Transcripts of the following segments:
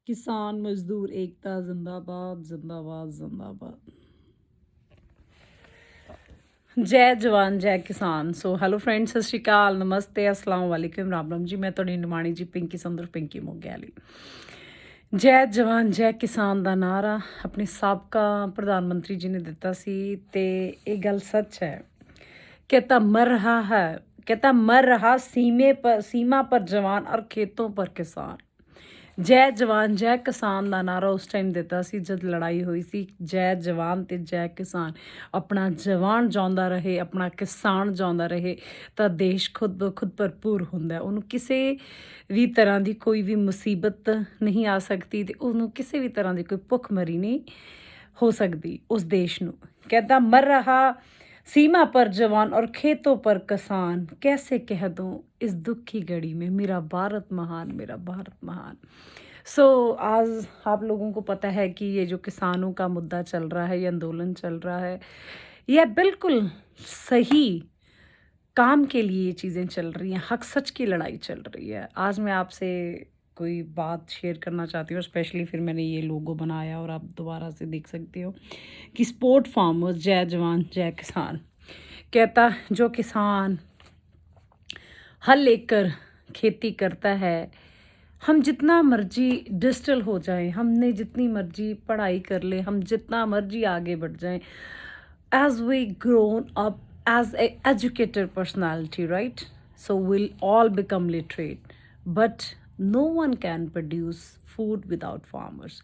किसान मजदूर एकता जिंदाबाद जिंदाबाद जिंदाबाद। जय जवान जय किसान। सो हेलो फ्रेंड्स, सत श्री अकाल, नमस्ते, अस्सलाम वालेकुम, राम राम जी। मैं ਤੁਹਾਡੀ ਨਿਮਾਣੀ ਜੀ ਪਿੰਕੀ ਸੰਦਰ ਪਿੰਕੀ ਮੋਗਿਆਲੀ। ਜੈ ਜਵਾਨ ਜੈ ਕਿਸਾਨ ਦਾ ਨਾਰਾ ਆਪਣੇ ਸਾਬਕਾ ਪ੍ਰਧਾਨ ਮੰਤਰੀ ਜੀ ਨੇ ਦਿੱਤਾ ਸੀ ਤੇ ਇਹ ਗੱਲ ਸੱਚ ਹੈ। कहता मर रहा है, कहता मर रहा सीमा पर जवान और खेतों पर किसान। जय जवान जय किसान ਦਾ ਨਾਰਾ ਉਸ ਟਾਈਮ ਦਿੱਤਾ ਸੀ ਜਦ ਲੜਾਈ ਹੋਈ ਸੀ। ਜੈ ਜਵਾਨ ਤੇ ਜੈ ਕਿਸਾਨ। ਆਪਣਾ ਜਵਾਨ ਜਿਉਂਦਾ ਰਹੇ, ਆਪਣਾ ਕਿਸਾਨ ਜਿਉਂਦਾ ਰਹੇ ਤਾਂ ਦੇਸ਼ ਖੁਦ ਬ ਖੁਦ ਭਰਪੂਰ ਹੁੰਦਾ। ਉਹਨੂੰ ਕਿਸੇ ਵੀ ਤਰ੍ਹਾਂ ਦੀ ਕੋਈ ਵੀ ਮੁਸੀਬਤ ਨਹੀਂ ਆ ਸਕਦੀ ਤੇ ਉਹਨੂੰ ਕਿਸੇ ਵੀ ਤਰ੍ਹਾਂ ਦੀ ਕੋਈ ਭੁੱਖਮਰੀ ਨਹੀਂ हो सकती उस देश ਨੂੰ। कहता मर रहा सीमा पर जवान और खेतों पर किसान, कैसे कह दूं इस दुख की घड़ी में मेरा भारत महान, मेरा भारत महान। आज आप लोगों को पता है कि ये जो किसानों का मुद्दा चल रहा है, ये आंदोलन चल रहा है, यह बिल्कुल सही काम के लिए ये चीज़ें चल रही हैं, हक सच की लड़ाई चल रही है। आज मैं आपसे कोई बात शेयर करना चाहती हूँ, स्पेशली फिर मैंने ये लोगो बनाया और आप दोबारा से देख सकते हो कि स्पोर्ट फार्मर्स जय जवान जय किसान। कहता जो किसान हल लेकर खेती करता है, हम जितना मर्जी डिजिटल हो जाए, हमने जितनी मर्जी पढ़ाई कर ले, हम जितना मर्जी आगे बढ़ जाएं, as we grown up as a educated personality, right? So we'll all become literate, but no one can produce food without farmers.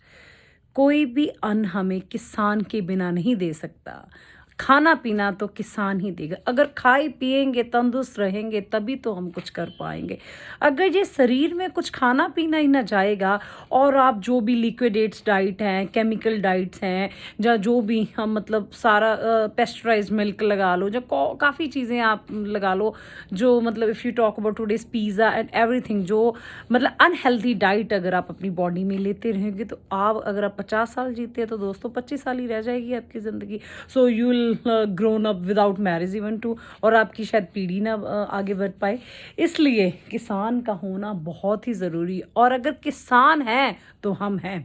कोई भी अन्न हमें किसान के बिना नहीं दे सकता। खाना पीना तो किसान ही देगा। अगर खाए पिएंगे तंदुरुस्त रहेंगे तभी तो हम कुछ कर पाएंगे। अगर ये शरीर में कुछ खाना पीना ही ना जाएगा और आप जो भी लिक्विडेट्स डाइट हैं, केमिकल डाइट्स हैं, या जो भी हम मतलब सारा पेस्चराइज्ड मिल्क लगा लो, जो काफ़ी चीज़ें आप लगा लो, जो मतलब if you talk about today's pizza and everything, जो मतलब अनहेल्दी डाइट अगर आप अपनी बॉडी में लेते रहेंगे तो आप अगर आप 50 साल जीते हैं तो दोस्तों 25 साल ही रह जाएगी आपकी ज़िंदगी। So you will grown up without marriage even too, और आपकी शायद पीढ़ी ना आगे बढ़ पाए। इसलिए किसान का होना बहुत ही ज़रूरी है, और अगर किसान है तो हम हैं।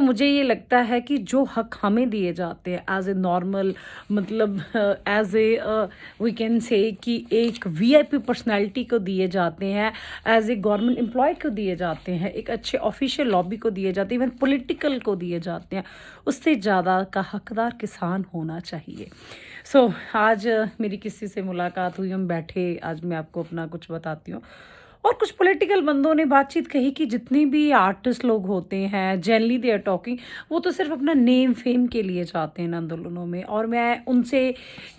मुझे ये लगता है कि जो हक हमें दिए जाते हैं एज ए नॉर्मल, मतलब as a we can say कि एक वीआईपी पर्सनैलिटी को दिए जाते हैं, एज ए गवर्नमेंट एम्प्लॉय को दिए जाते हैं, एक अच्छे ऑफिशियल लॉबी को दिए जाते हैं, इवन पॉलिटिकल को दिए जाते हैं, उससे ज़्यादा का हकदार किसान होना चाहिए। आज मेरी किसी से मुलाकात हुई, हम बैठे, आज मैं आपको अपना कुछ बताती हूँ। और कुछ पॉलिटिकल बंदों ने बातचीत कही कि जितने भी आर्टिस्ट लोग होते हैं, जनरली दे आर टॉकिंग, वो तो सिर्फ अपना नेम फेम के लिए चाहते हैं इन आंदोलनों में। और मैं उनसे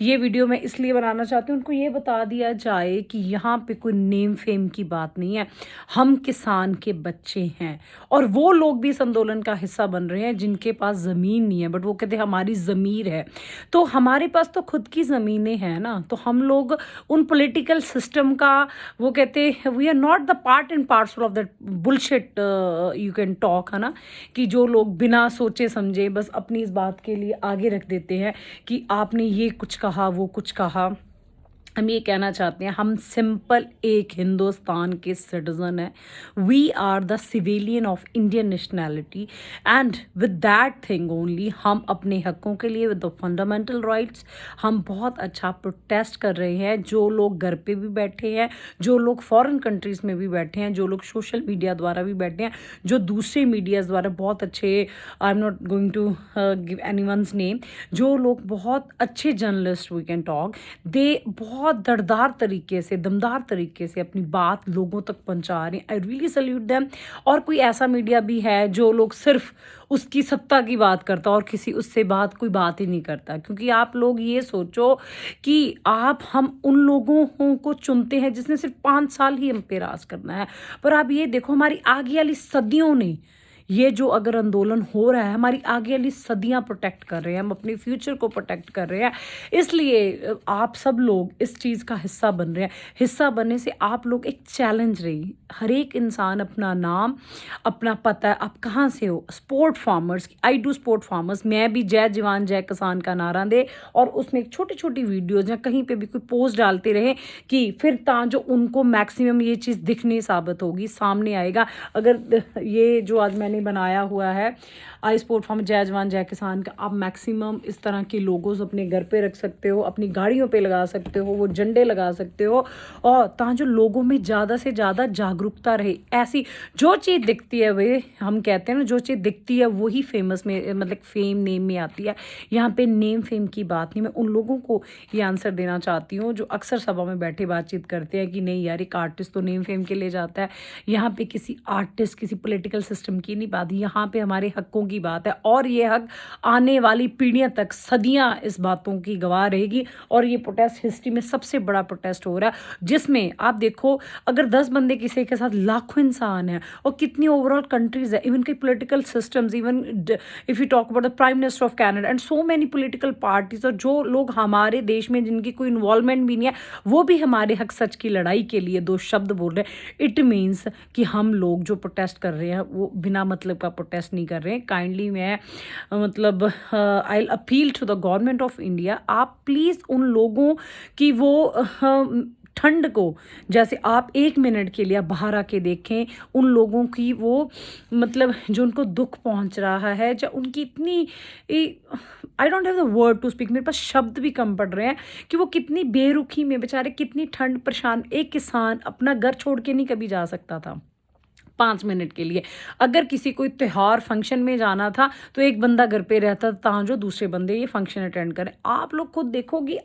ये वीडियो मैं इसलिए बनाना चाहती हूँ, उनको ये बता दिया जाए कि यहाँ पे कोई नेम फेम की बात नहीं है। हम किसान के बच्चे हैं, और वो लोग भी इस आंदोलन का हिस्सा बन रहे हैं जिनके पास ज़मीन नहीं है, बट वो कहते हैं हमारी ज़मीर है। तो हमारे पास तो खुद की ज़मीनें हैं ना, तो हम लोग उन पॉलिटिकल सिस्टम का, वो कहते हैं we are not the part and parcel of that bullshit you can talk, है ना, कि जो लोग बिना सोचे समझे बस अपनी इस बात के लिए आगे रख देते हैं कि आपने ये कुछ कहा वो कुछ कहा। हम ये कहना चाहते हैं, हम सिंपल एक हिंदुस्तान के सिटीज़न हैं। We are the civilian of Indian nationality, and with that thing only हम अपने हकों के लिए, विद द फंडामेंटल राइट्स, हम बहुत अच्छा प्रोटेस्ट कर रहे हैं। जो लोग घर पे भी बैठे हैं, जो लोग फॉरेन कंट्रीज़ में भी बैठे हैं, जो लोग सोशल मीडिया द्वारा भी बैठे हैं, जो दूसरे मीडियाज़ द्वारा बहुत अच्छे, I am not going to give any one's name, जो लोग बहुत अच्छे journalist we can talk, they बहुत दरदार तरीके से, दमदार तरीके से अपनी बात लोगों तक पहुंचा रहे हैं। I really salute them. और कोई ऐसा मीडिया भी है जो लोग सिर्फ उसकी सत्ता की बात करता और किसी उससे कोई बात ही नहीं करता, क्योंकि आप लोग ये सोचो कि हम उन लोगों को चुनते हैं जिसने सिर्फ 5 साल ही हम पे राज करना है, पर आप ये देखो हमारी आगे वाली सदियों ने, ये जो अगर आंदोलन हो रहा है, हमारी आगे वाली सदियां प्रोटेक्ट कर रहे हैं, हम अपने फ्यूचर को प्रोटेक्ट कर रहे हैं। इसलिए आप सब लोग इस चीज़ का हिस्सा बन रहे हैं। हिस्सा बनने से आप लोग एक चैलेंज रही, हर एक इंसान अपना नाम, अपना पता, आप कहाँ से हो। Sport farmers, I do sport farmers, मैं भी जय जवान जय किसान का नारा दे और उसमें एक छोटी छोटी वीडियोज़ या कहीं पर भी कोई पोस्ट डालते रहे कि फिर जो उनको मैक्सिमम ये चीज़ दिखनी साबित होगी, सामने आएगा। अगर ये जो आज मैंने मैंने बनाया हुआ है आई स्पोर्ट फॉर्म जय जवान जय किसान का। आप मैक्सिमम इस तरह के लोगोज अपने घर पे रख सकते हो, अपनी गाड़ियों पे लगा सकते हो, वो झंडे लगा सकते हो, और ताकि जो लोगों में ज़्यादा से ज़्यादा जागरूकता रहे। ऐसी जो चीज़ दिखती है, वे हम कहते हैं ना, जो चीज़ दिखती है वही फेमस में, मतलब फेम नेम में आती है। यहाँ पे नेम फेम की बात नहीं। मैं उन लोगों को ये आंसर देना चाहती हूँ जो अक्सर सभा में बैठे बातचीत करते हैं कि नहीं यार, एक आर्टिस्ट तो नेम फेम के लिए जाता है। यहाँ पे किसी आर्टिस्ट, किसी पॉलिटिकल सिस्टम की नहीं बात, यहाँ पे हमारे हकों की बात है, और ये हक आने वाली पीढ़ियां तक, सदियां इस बातों की गवाह रहेगी। और ये प्रोटेस्ट हिस्ट्री में सबसे बड़ा प्रोटेस्ट हो रहा है, जिसमें आप देखो अगर 10 बंदे किसी के साथ लाखों इंसान हैं, और कितनी ओवरऑल कंट्रीज है, इवन की political systems, even if you talk about the prime minister of Canada and so many political parties, और जो लोग हमारे देश में जिनकी कोई इन्वॉल्वमेंट भी नहीं है, वो भी हमारे हक सच की लड़ाई के लिए 2 शब्द बोल रहे हैं। इट मीन्स कि हम लोग जो प्रोटेस्ट कर रहे हैं वो बिना मतलब का प्रोटेस्ट नहीं कर रहे हैं। काइंडली मैं मतलब I will appeal to the government of India, आप प्लीज़ उन लोगों की वो ठंड को, जैसे आप 1 मिनट के लिए बाहर आके देखें उन लोगों की वो, मतलब जो उनको दुख पहुंच रहा है, जो उनकी इतनी, I don't have the word to speak, मेरे पास शब्द भी कम पड़ रहे हैं कि वो कितनी बेरुखी में बेचारे, कितनी ठंड परेशान। एक किसान अपना घर छोड़ के नहीं कभी जा सकता था 5 मिनट के लिए। अगर किसी कोई त्यौहार फंक्शन में जाना था तो एक बंदा घर पे रहता था ताकि जो दूसरे बंदे ये फंक्शन अटेंड करें। आप लोग खुद देखोगी,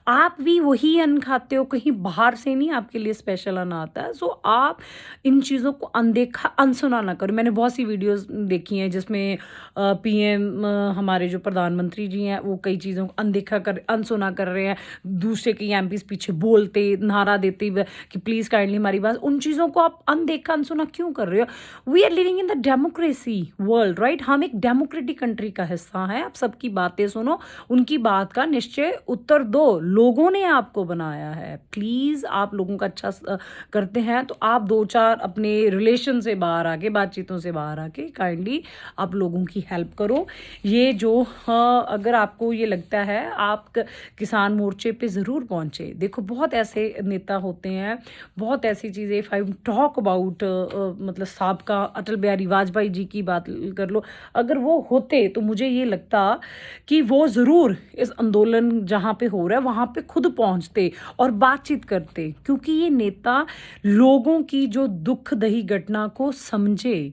आप भी वही अन्न खाते हो, कहीं बाहर से नहीं आपके लिए स्पेशल अन्न आता है। सो आप इन चीज़ों को अनदेखा अनसुना ना करो। मैंने बहुत सी वीडियोस देखी हैं जिसमें पीएम हमारे जो प्रधानमंत्री जी हैं वो कई चीज़ों को अनदेखा कर, अनसुना कर रहे हैं, दूसरे के एमपीज पीछे बोलते, नारा देते हुए कि प्लीज़ काइंडली हमारी बात, उन चीज़ों को आप अनदेखा अनसुना क्यों कर रहे हो। We are living in the democracy world, right. हम एक डेमोक्रेटिक कंट्री का हिस्सा है। आप सबकी बातें सुनो, उनकी बात का निश्चय उत्तर दो। लोगों ने आपको बनाया है, प्लीज़ आप लोगों का अच्छा करते हैं तो आप 2-4 अपने रिलेशन से बाहर आके, बातचीतों से बाहर आके काइंडली आप लोगों की हेल्प करो। ये जो अगर आपको ये लगता है, आप किसान मोर्चे पे ज़रूर पहुँचे। देखो बहुत ऐसे नेता होते हैं, बहुत ऐसी चीज़ें, इफ़ आई टॉक अबाउट मतलब साबका अटल बिहारी वाजपेयी जी की बात कर लो, अगर वो होते तो मुझे ये लगता कि वो ज़रूर इस आंदोलन जहाँ पे हो रहा है वहाँ पे खुद पहुँचते और बातचीत करते, क्योंकि ये नेता लोगों की जो दुखदही घटना को समझे,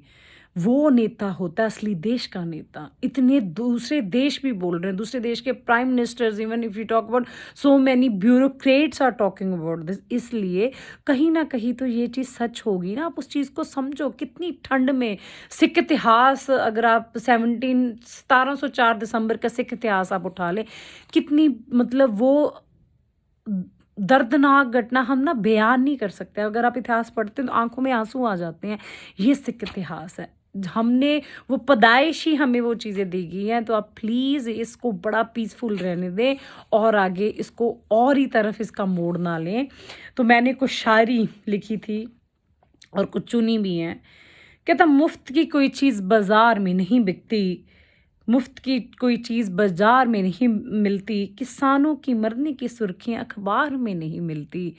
वो नेता होता है असली देश का नेता। इतने दूसरे देश भी बोल रहे हैं, दूसरे देश के prime ministers, even if you talk about so many bureaucrats are talking about this. इसलिए कहीं ना कहीं तो ये चीज़ सच होगी ना, आप उस चीज़ को समझो। कितनी ठंड में सिख इतिहास, अगर आप 1704 दिसंबर का सिख इतिहास आप उठा लें, कितनी मतलब वो दर्दनाक घटना हम ना बयान नहीं कर सकते। अगर आप इतिहास पढ़ते हैं तो आंखों में आंसू आ जाते हैं। ये सिख इतिहास है, हमने वो पैदाइश ही हमें वो चीज़ें दी गई हैं। तो आप प्लीज़ इसको बड़ा पीसफुल रहने दें और आगे इसको और ही तरफ इसका मोड़ ना लें। तो मैंने कुछ शायरी लिखी थी और कुछ चुनी भी हैं। कहता, मुफ्त की कोई चीज़ बाज़ार में नहीं बिकती, मुफ्त की कोई चीज़ बाज़ार में नहीं मिलती, किसानों की मरने की सुर्खियाँ अखबार में नहीं मिलती।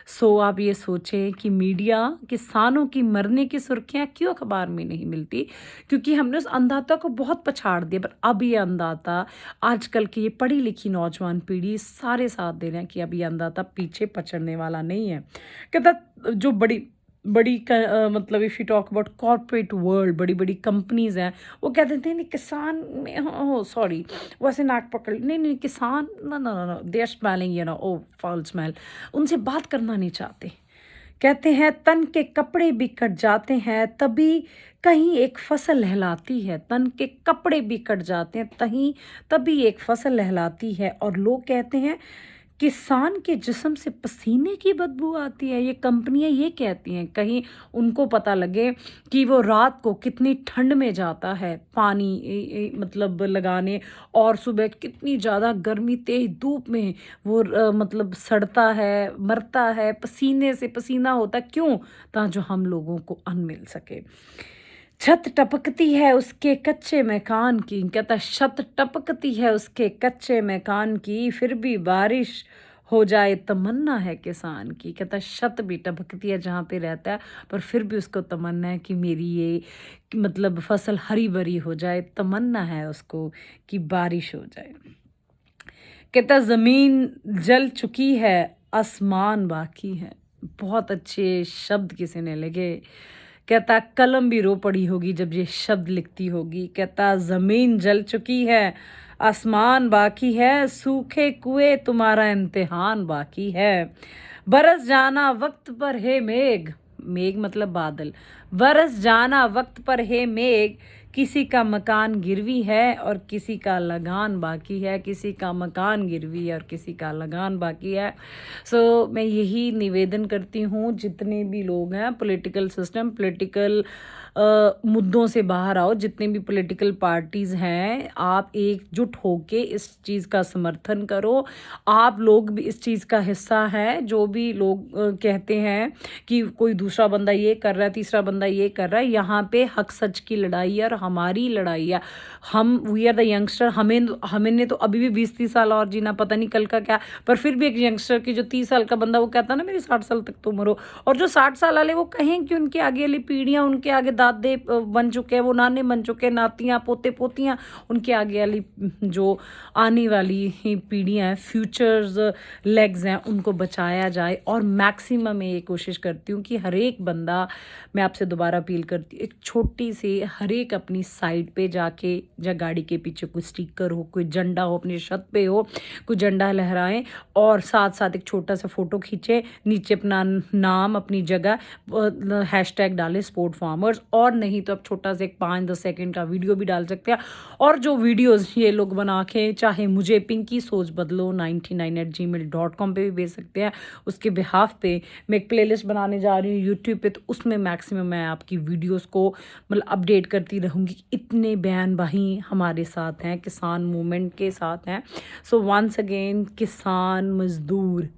सो आप ये सोचें कि मीडिया किसानों की मरने की सुर्खियाँ क्यों अखबार में नहीं मिलती, क्योंकि हमने उस अंधाता को बहुत पछाड़ दिया। पर अब ये अंधाता, आजकल की ये पढ़ी लिखी नौजवान पीढ़ी सारे साथ दे रहे हैं कि अब ये अंधाता पीछे पछड़ने वाला नहीं है। कहता जो बड़ी बड़ी मतलब if you talk about corporate world, बड़ी बड़ी कंपनीज हैं, वो कहते थे नहीं किसान में, हो सॉरी वैसे नाक पकड़, नहीं किसान, ना ना ना ना, they are smelling you know, oh foul smell, उनसे बात करना नहीं चाहते। कहते हैं तन के कपड़े भी कट जाते हैं तभी कहीं एक फसल लहलाती है, तन के कपड़े भी कट जाते हैं तभी एक फसल लहलाती है। और लोग कहते हैं किसान के जिस्म से पसीने की बदबू आती है। ये कंपनियां ये कहती हैं, कहीं उनको पता लगे कि वो रात को कितनी ठंड में जाता है पानी मतलब लगाने, और सुबह कितनी ज़्यादा गर्मी तेज धूप में वो मतलब सड़ता है, मरता है, पसीने से पसीना होता है। क्यों? ताकि जो हम लोगों को अन्न मिल सके। छत टपकती है उसके कच्चे मकान की, कहता छत टपकती है उसके कच्चे मकान की, फिर भी बारिश हो जाए तमन्ना है किसान की। कहता छत बेटा भकती है जहाँ पे रहता है, पर फिर भी उसको तमन्ना है कि मेरी ये मतलब फसल हरी भरी हो जाए, तमन्ना है उसको कि बारिश हो जाए। कहता ज़मीन जल चुकी है, आसमान बाकी है। बहुत अच्छे शब्द किसी ने लिखे। कहता कलम भी रो पड़ी होगी जब ये शब्द लिखती होगी। कहता ज़मीन जल चुकी है, आसमान बाकी है, सूखे कुएं तुम्हारा इम्तिहान बाकी है। बरस जाना वक्त पर है मेघ, मेघ मतलब बादल। बरस जाना वक्त पर है मेघ, किसी का मकान गिरवी है और किसी का लगान बाकी है। किसी का मकान गिरवी है और किसी का लगान बाकी है। सो मैं यही निवेदन करती हूँ, जितने भी लोग हैं पॉलिटिकल सिस्टम, पॉलिटिकल मुद्दों से बाहर आओ। जितने भी पॉलिटिकल पार्टीज़ हैं, आप एकजुट होके इस चीज़ का समर्थन करो। आप लोग भी इस चीज़ का हिस्सा हैं। जो भी लोग कहते हैं कि कोई दूसरा बंदा ये कर रहा है, तीसरा बंदा ये कर रहा है, यहाँ पे हक सच की लड़ाई है और हमारी लड़ाई है। हम वी आर द यंगस्टर, हमें तो अभी भी 20-30 साल और जीना, पता नहीं कल का क्या। पर फिर भी एक यंगस्टर की जो 30 साल का बंदा वो कहता है ना मेरी 60 साल तक तो उम्र हो, और जो 60 साल वाले वो कहें कि उनके आगे वाली पीढ़ियां, उनके आगे दादे बन चुके हैं, वो नाने बन चुके हैं, नातियां पोते पोतियां, उनके आगे वाली जो आने वाली पीढ़ियां हैं, फ्यूचर्स लेग्स हैं, उनको बचाया जाए। और मैक्सिमम मैं ये कोशिश करती हूँ कि हर एक बंदा, मैं आपसे दोबारा अपील करती हूँ, एक छोटी सी हर एक अपनी साइड पे जाके, या गाड़ी के पीछे कोई स्टिकर हो, कोई झंडा हो, अपनी छत पे हो कोई झंडा लहराएं, और साथ साथ एक छोटा सा फोटो खींचे, नीचे अपना नाम, अपनी जगह, हैशटैग डालें स्पोर्ट फार्मर्स, और नहीं तो आप छोटा सा एक 5-10 सेकंड का वीडियो भी डाल सकते हैं। और जो वीडियोस ये लोग बना के चाहे मुझे पिंकी सोच बदलो 99@gmail.com पे भी भेज सकते हैं। उसके बिहाफ पे मैं एक प्लेलिस्ट बनाने जा रही हूँ यूट्यूब पे, तो उसमें मैक्सिमम मैं आपकी वीडियोस को मतलब अपडेट करती रहूँगी। इतने बयान भाई हमारे साथ हैं, किसान मूवमेंट के साथ हैं। सो वंस अगेन, किसान मजदूर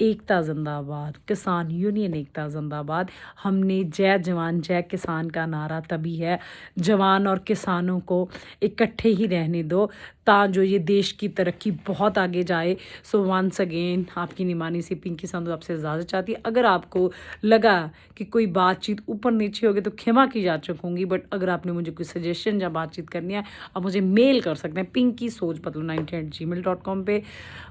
एकता जिंदाबाद, किसान यूनियन एकता जिंदाबाद। हमने जय जवान जय किसान का नारा तभी है, जवान और किसानों को इकट्ठे ही रहने दो, जो ये देश की तरक्की बहुत आगे जाए। सो वंस अगेन आपकी निमानी सी पिंकी संधू आपसे इजाज़त चाहती है। अगर आपको लगा कि कोई बातचीत ऊपर नीचे होगी तो क्षमा की जा चुकूँगी, बट अगर आपने मुझे कोई सजेशन या बातचीत करनी है, आप मुझे मेल कर सकते हैं पिंकी सोच बदलो 90@gmail.com पे।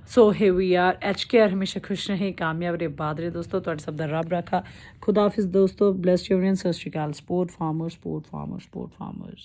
सो हे वी आर HKR, हमेशा खुश रहें, कामयाब रहे, बात रहे दोस्तों। तो सब दा रब रखा। खुदाफिज दोस्तों, ब्लेस यूनियन, सत श्री अकाल। Sport farmers, sport farmers, sport farmers.